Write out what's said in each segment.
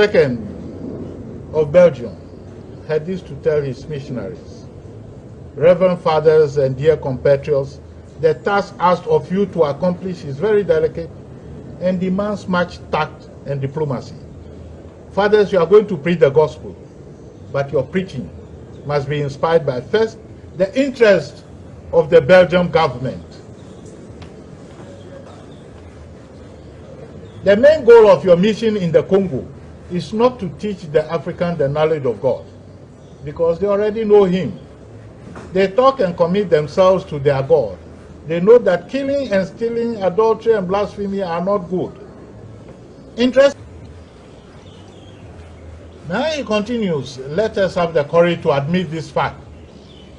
II of Belgium had this to tell his missionaries: Reverend fathers and dear compatriots, the task asked of you to accomplish is very delicate and demands much tact and diplomacy. Fathers, you are going to preach the gospel, but your preaching must be inspired by, first, the interest of the Belgian government. The main goal of your mission in the Congo is not to teach the African the knowledge of God, because they already know Him. They talk and commit themselves to their God. They know that killing and stealing, adultery and blasphemy are not good. Now he continues, let us have the courage to admit this fact.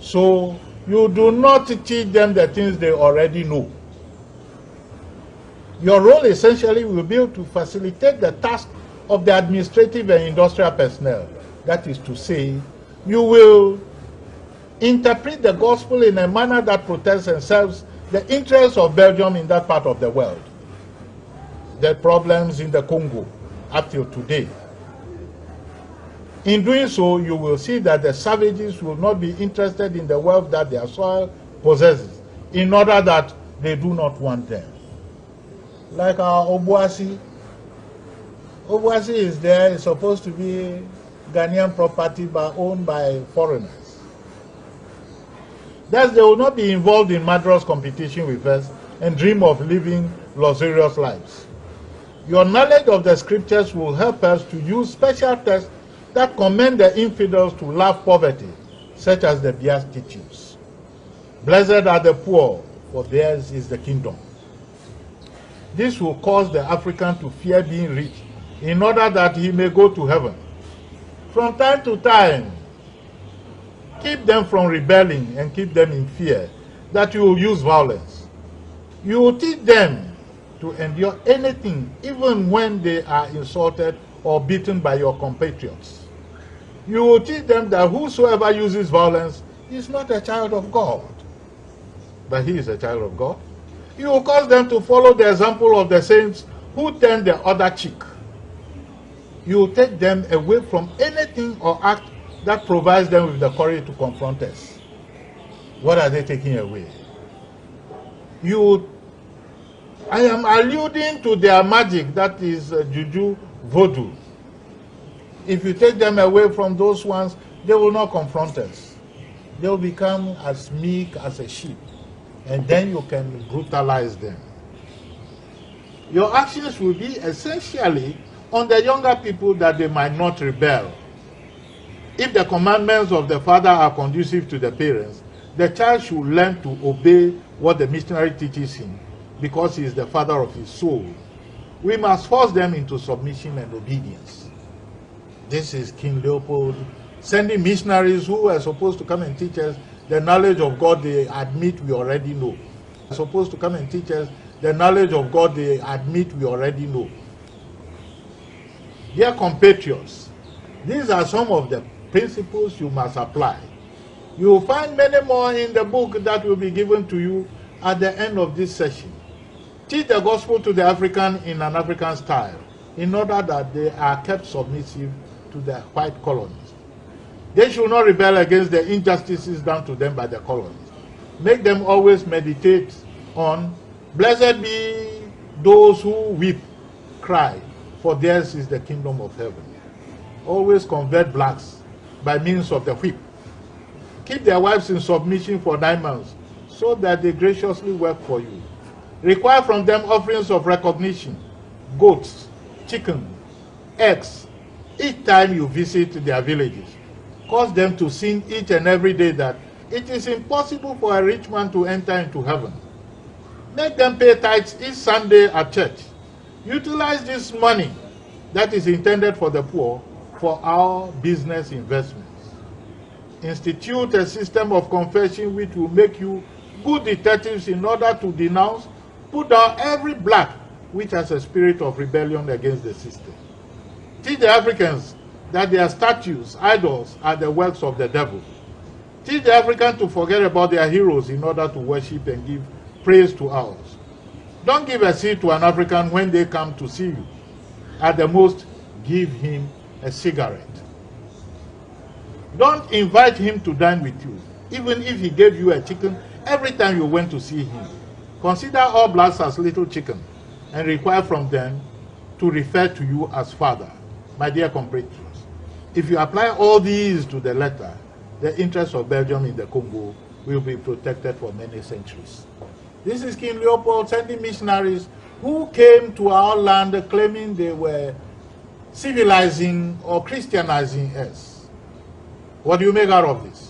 So you do not teach them the things they already know. Your role essentially will be to facilitate the task of the administrative and industrial personnel. That is to say, you will interpret the gospel in a manner that protects and serves the interests of Belgium in that part of the world. The problems in the Congo up till today. In doing so, you will see that the savages will not be interested in the wealth that their soil possesses, in order that they do not want them. Like our Obuasi. Obuasi is there, it's supposed to be Ghanaian property but owned by foreigners. Thus, they will not be involved in murderous competition with us and dream of living luxurious lives. Your knowledge of the scriptures will help us to use special texts that commend the infidels to love poverty, such as the Beatitudes. Blessed are the poor, for theirs is the kingdom. This will cause the African to fear being rich, in order that he may go to heaven. From time to time, keep them from rebelling and keep them in fear that you will use violence. You will teach them to endure anything, even when they are insulted or beaten by your compatriots. You will teach them that whosoever uses violence is not a child of God, but he is a child of God. You will cause them to follow the example of the saints who turn the other cheek. You will take them away from anything or act that provides them with the courage to confront us. What are they taking away? I am alluding to their magic, that is juju, voodoo. If you take them away from those ones, they will not confront us. They will become as meek as a sheep, and then you can brutalize them. Your actions will be essentially on the younger people, that they might not rebel. If the commandments of the father are conducive to the parents, the child should learn to obey what the missionary teaches him, because he is the father of his soul. We must force them into submission and obedience. This is King Leopold sending missionaries who are supposed to come and teach us the knowledge of God they admit we already know. They are supposed to come and teach us the knowledge of God they admit we already know. Dear compatriots, these are some of the principles you must apply. You will find many more in the book that will be given to you at the end of this session. Teach the gospel to the African in an African style, in order that they are kept submissive to the white colonists. They should not rebel against the injustices done to them by the colonists. Make them always meditate on, blessed be those who weep, cry, for theirs is the kingdom of heaven. Always convert blacks by means of the whip. Keep their wives in submission for 9 months, so that they graciously work for you. Require from them offerings of recognition, goats, chicken, eggs, each time you visit their villages. Cause them to sing each and every day that it is impossible for a rich man to enter into heaven. Make them pay tithes each Sunday at church. Utilize this money that is intended for the poor for our business investments. Institute a system of confession which will make you good detectives in order to denounce, put down every black which has a spirit of rebellion against the system. Teach the Africans that their statues, idols, are the works of the devil. Teach the Africans to forget about their heroes in order to worship and give praise to ours. Don't give a seat to an African when they come to see you. At the most, give him a cigarette. Don't invite him to dine with you, even if he gave you a chicken every time you went to see him. Consider all blacks as little chicken and require from them to refer to you as father. My dear compatriots, if you apply all these to the letter, the interests of Belgium in the Congo will be protected for many centuries. This is King Leopold sending missionaries who came to our land claiming they were civilizing or Christianizing us. What do you make out of this?